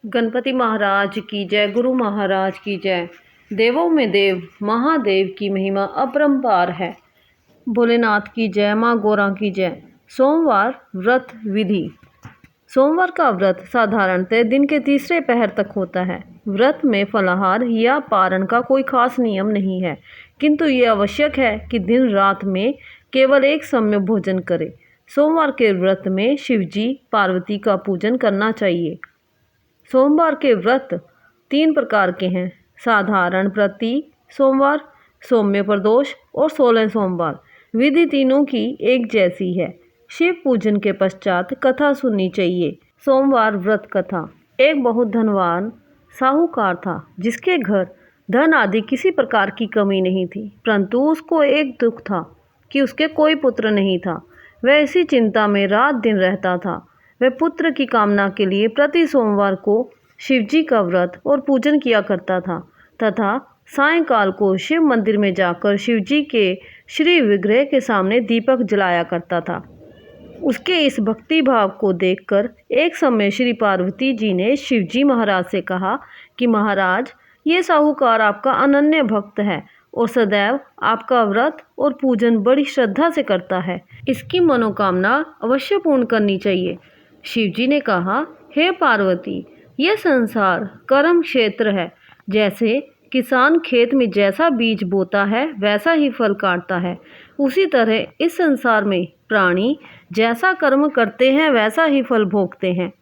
गणपति महाराज की जय। गुरु महाराज की जय। देवों में देव महादेव की महिमा अपरंपार है। भोलेनाथ की जय। माँ गौरा की जय। सोमवार व्रत विधि। सोमवार का व्रत साधारणतः दिन के तीसरे पहर तक होता है। व्रत में फलाहार या पारण का कोई खास नियम नहीं है, किंतु ये आवश्यक है कि दिन रात में केवल एक समय भोजन करें। सोमवार के व्रत में शिवजी पार्वती का पूजन करना चाहिए। सोमवार के व्रत 3 प्रकार के हैं: साधारण प्रति सोमवार, सौम्य प्रदोष और 16 सोमवार। विधि तीनों की एक जैसी है। शिव पूजन के पश्चात कथा सुननी चाहिए। सोमवार व्रत कथा। एक बहुत धनवान साहूकार था, जिसके घर धन आदि किसी प्रकार की कमी नहीं थी, परंतु उसको एक दुख था कि उसके कोई पुत्र नहीं था। वह इसी चिंता में रात दिन रहता था। वह पुत्र की कामना के लिए प्रति सोमवार को शिवजी का व्रत और पूजन किया करता था तथा सायंकाल को शिव मंदिर में जाकर शिवजी के श्री विग्रह के सामने दीपक जलाया करता था। उसके इस भक्ति भाव को देखकर एक समय श्री पार्वती जी ने शिवजी महाराज से कहा कि महाराज, ये साहूकार आपका अनन्य भक्त है और सदैव आपका व्रत और पूजन बड़ी श्रद्धा से करता है। इसकी मनोकामना अवश्य पूर्ण करनी चाहिए। शिवजी ने कहा, हे पार्वती, यह संसार कर्म क्षेत्र है। जैसे किसान खेत में जैसा बीज बोता है वैसा ही फल काटता है, उसी तरह इस संसार में प्राणी जैसा कर्म करते हैं वैसा ही फल भोगते हैं।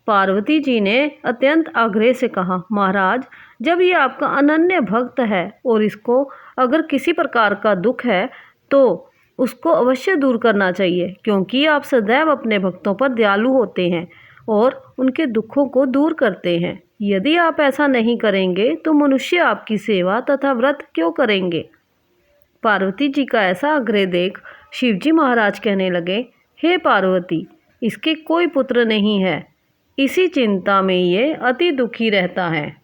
पार्वती जी ने अत्यंत आग्रह से कहा, महाराज, जब ये आपका अनन्य भक्त है और इसको अगर किसी प्रकार का दुख है तो उसको अवश्य दूर करना चाहिए, क्योंकि आप सदैव अपने भक्तों पर दयालु होते हैं और उनके दुखों को दूर करते हैं। यदि आप ऐसा नहीं करेंगे तो मनुष्य आपकी सेवा तथा व्रत क्यों करेंगे। पार्वती जी का ऐसा आग्रह देख शिवजी महाराज कहने लगे, हे पार्वती, इसके कोई पुत्र नहीं है। इसी चिंता में ये अति दुखी रहता है।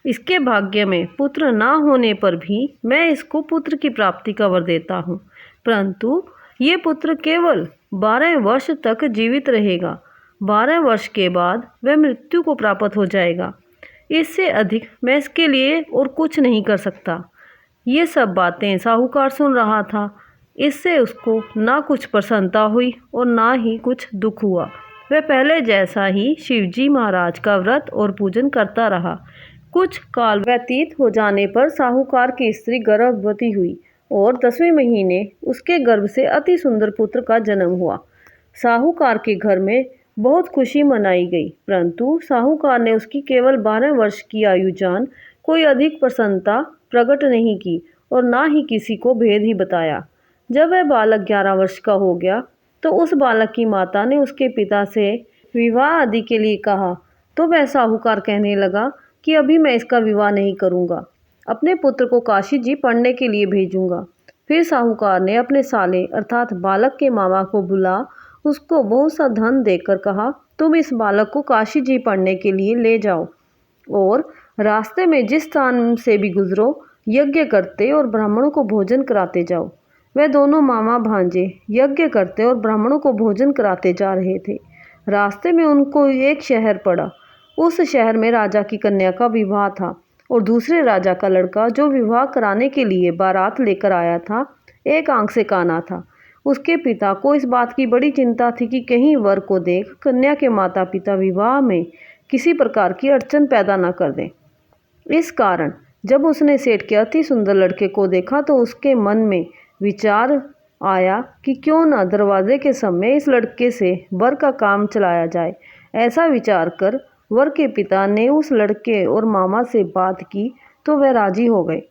इसके भाग्य में पुत्र ना होने पर भी मैं इसको पुत्र की प्राप्ति का वर देता हूँ, परंतु ये पुत्र केवल 12 वर्ष तक जीवित रहेगा। 12 वर्ष के बाद वह मृत्यु को प्राप्त हो जाएगा। इससे अधिक मैं इसके लिए और कुछ नहीं कर सकता। ये सब बातें साहूकार सुन रहा था। इससे उसको ना कुछ प्रसन्नता हुई और ना ही कुछ दुख हुआ। वह पहले जैसा ही शिवजी महाराज का व्रत और पूजन करता रहा। कुछ काल व्यतीत हो जाने पर साहूकार की स्त्री गर्भवती हुई और 10वें महीने उसके गर्भ से अति सुंदर पुत्र का जन्म हुआ। साहूकार के घर में बहुत खुशी मनाई गई, परंतु साहूकार ने उसकी केवल 12 वर्ष की आयु जान कोई अधिक प्रसन्नता प्रकट नहीं की और ना ही किसी को भेद ही बताया। जब वह बालक 11 वर्ष का हो गया तो उस बालक की माता ने उसके पिता से विवाह आदि के लिए कहा, तो वह साहूकार कहने लगा कि अभी मैं इसका विवाह नहीं करूँगा, अपने पुत्र को काशी जी पढ़ने के लिए भेजूँगा। फिर साहूकार ने अपने साले अर्थात बालक के मामा को बुला उसको बहुत सा धन देकर कहा, तुम इस बालक को काशी जी पढ़ने के लिए ले जाओ और रास्ते में जिस स्थान से भी गुजरो यज्ञ करते और ब्राह्मणों को भोजन कराते जाओ। वह दोनों मामा भांजे यज्ञ करते और ब्राह्मणों को भोजन कराते जा रहे थे। रास्ते में उनको एक शहर पड़ा। उस शहर में राजा की कन्या का विवाह था और दूसरे राजा का लड़का जो विवाह कराने के लिए बारात लेकर आया था, एक आंख से काना था। उसके पिता को इस बात की बड़ी चिंता थी कि कहीं वर को देख कन्या के माता पिता विवाह में किसी प्रकार की अड़चन पैदा न कर दें। इस कारण जब उसने सेठ के अति सुंदर लड़के को देखा तो उसके मन में विचार आया कि क्यों न दरवाजे के समय इस लड़के से वर का काम चलाया जाए। ऐसा विचार कर वर के पिता ने उस लड़के और मामा से बात की तो वह राजी हो गए।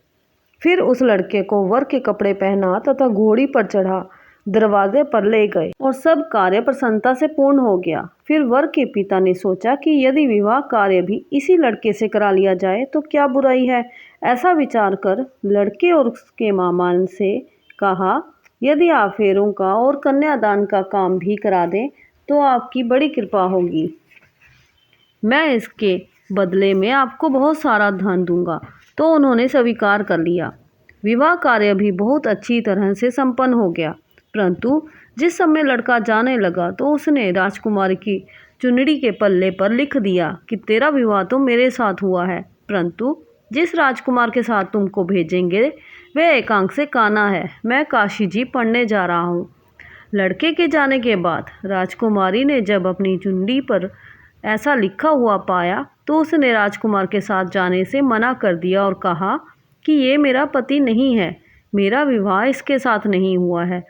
फिर उस लड़के को वर के कपड़े पहना तथा घोड़ी पर चढ़ा दरवाजे पर ले गए और सब कार्य प्रसन्नता से पूर्ण हो गया। फिर वर के पिता ने सोचा कि यदि विवाह कार्य भी इसी लड़के से करा लिया जाए तो क्या बुराई है। ऐसा विचार कर लड़के और उसके मामा से कहा, यदि आप फेरों का और कन्यादान का काम भी करा दें तो आपकी बड़ी कृपा होगी। मैं इसके बदले में आपको बहुत सारा धन दूंगा। तो उन्होंने स्वीकार कर लिया। विवाह कार्य भी बहुत अच्छी तरह से संपन्न हो गया, परंतु जिस समय लड़का जाने लगा तो उसने राजकुमारी की चुनरी के पल्ले पर लिख दिया कि तेरा विवाह तो मेरे साथ हुआ है, परंतु जिस राजकुमार के साथ तुमको भेजेंगे वह एकांक से काना है। मैं काशी जी पढ़ने जा रहा हूँ। लड़के के जाने के बाद राजकुमारी ने जब अपनी चुनरी पर ऐसा लिखा हुआ पाया तो उसने राजकुमार के साथ जाने से मना कर दिया और कहा कि ये मेरा पति नहीं है, मेरा विवाह इसके साथ नहीं हुआ है,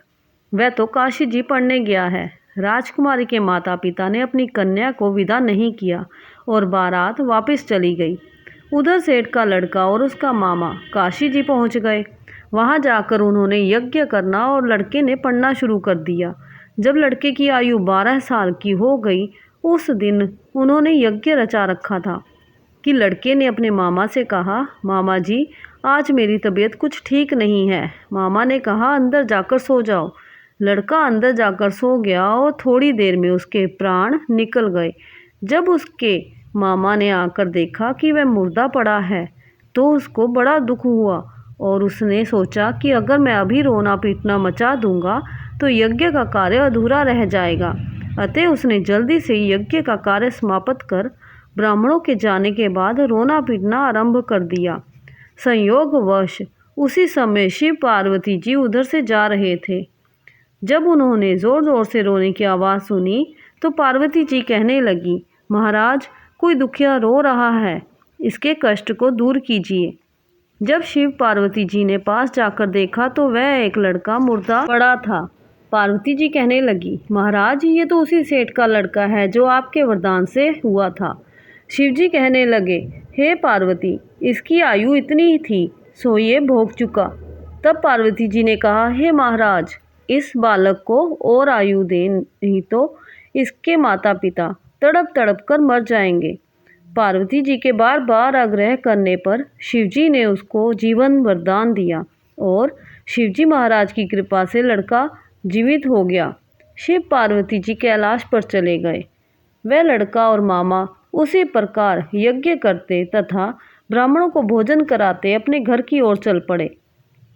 वह तो काशी जी पढ़ने गया है। राजकुमारी के माता पिता ने अपनी कन्या को विदा नहीं किया और बारात वापस चली गई। उधर सेठ का लड़का और उसका मामा काशी जी पहुंच गए। वहां जाकर उन्होंने यज्ञ करना और लड़के ने पढ़ना शुरू कर दिया। जब लड़के की आयु 12 साल की हो गई, उस दिन उन्होंने यज्ञ रचा रखा था कि लड़के ने अपने मामा से कहा, मामा जी आज मेरी तबीयत कुछ ठीक नहीं है। मामा ने कहा, अंदर जाकर सो जाओ। लड़का अंदर जाकर सो गया और थोड़ी देर में उसके प्राण निकल गए। जब उसके मामा ने आकर देखा कि वह मुर्दा पड़ा है तो उसको बड़ा दुख हुआ और उसने सोचा कि अगर मैं अभी रोना पीटना मचा दूंगा तो यज्ञ का कार्य अधूरा रह जाएगा। अतः उसने जल्दी से यज्ञ का कार्य समाप्त कर ब्राह्मणों के जाने के बाद रोना पीटना आरंभ कर दिया। संयोगवश उसी समय शिव पार्वती जी उधर से जा रहे थे। जब उन्होंने ज़ोर ज़ोर से रोने की आवाज़ सुनी तो पार्वती जी कहने लगी, महाराज कोई दुखिया रो रहा है, इसके कष्ट को दूर कीजिए। जब शिव पार्वती जी ने पास जाकर देखा तो वह एक लड़का मुर्दा पड़ा था। पार्वती जी कहने लगी, महाराज ये तो उसी सेठ का लड़का है जो आपके वरदान से हुआ था। शिव जी कहने लगे, हे पार्वती इसकी आयु इतनी ही थी सो ये भोग चुका। तब पार्वती जी ने कहा, हे महाराज इस बालक को और आयु दे, नहीं तो इसके माता पिता तड़प तड़प कर मर जाएंगे। पार्वती जी के बार बार आग्रह करने पर शिवजी ने उसको जीवन वरदान दिया और शिवजी महाराज की कृपा से लड़का जीवित हो गया। शिव पार्वती जी कैलाश पर चले गए। वह लड़का और मामा उसी प्रकार यज्ञ करते तथा ब्राह्मणों को भोजन कराते अपने घर की ओर चल पड़े।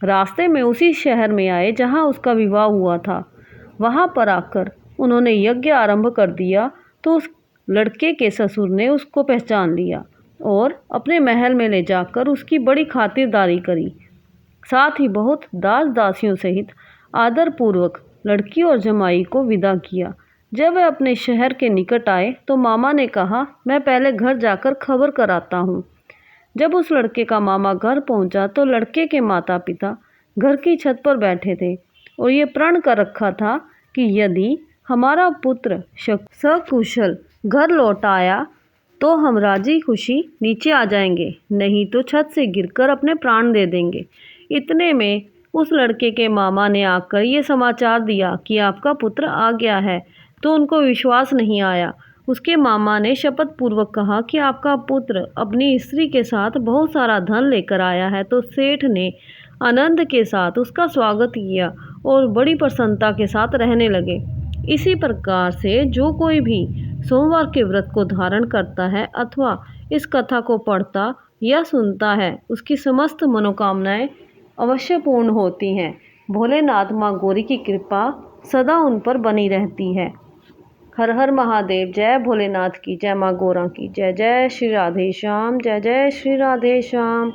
रास्ते में उसी शहर में आए जहां उसका विवाह हुआ था। वहां पर आकर उन्होंने यज्ञ आरंभ कर दिया तो उस लड़के के ससुर ने उसको पहचान लिया और अपने महल में ले जाकर उसकी बड़ी खातिरदारी करी। साथ ही बहुत दास दासियों सहित आदरपूर्वक लड़की और जमाई को विदा किया। जब वह अपने शहर के निकट आए तो मामा ने कहा, मैं पहले घर जाकर खबर कराता हूँ। जब उस लड़के का मामा घर पहुंचा तो लड़के के माता पिता घर की छत पर बैठे थे और ये प्रण कर रखा था कि यदि हमारा पुत्र सकुशल घर लौट आया तो हम राजी खुशी नीचे आ जाएंगे, नहीं तो छत से गिरकर अपने प्राण दे देंगे। इतने में उस लड़के के मामा ने आकर ये समाचार दिया कि आपका पुत्र आ गया है, तो उनको विश्वास नहीं आया। उसके मामा ने शपथ पूर्वक कहा कि आपका पुत्र अपनी स्त्री के साथ बहुत सारा धन लेकर आया है। तो सेठ ने आनंद के साथ उसका स्वागत किया और बड़ी प्रसन्नता के साथ रहने लगे। इसी प्रकार से जो कोई भी सोमवार के व्रत को धारण करता है अथवा इस कथा को पढ़ता या सुनता है उसकी समस्त मनोकामनाएं अवश्य पूर्ण होती हैं। भोलेनाथ माँ गौरी की कृपा सदा उन पर बनी रहती है। हर हर महादेव। जय भोलेनाथ की जय, माँ गौरा की जय। जय श्री राधे श्याम, जय जय श्री राधे श्याम।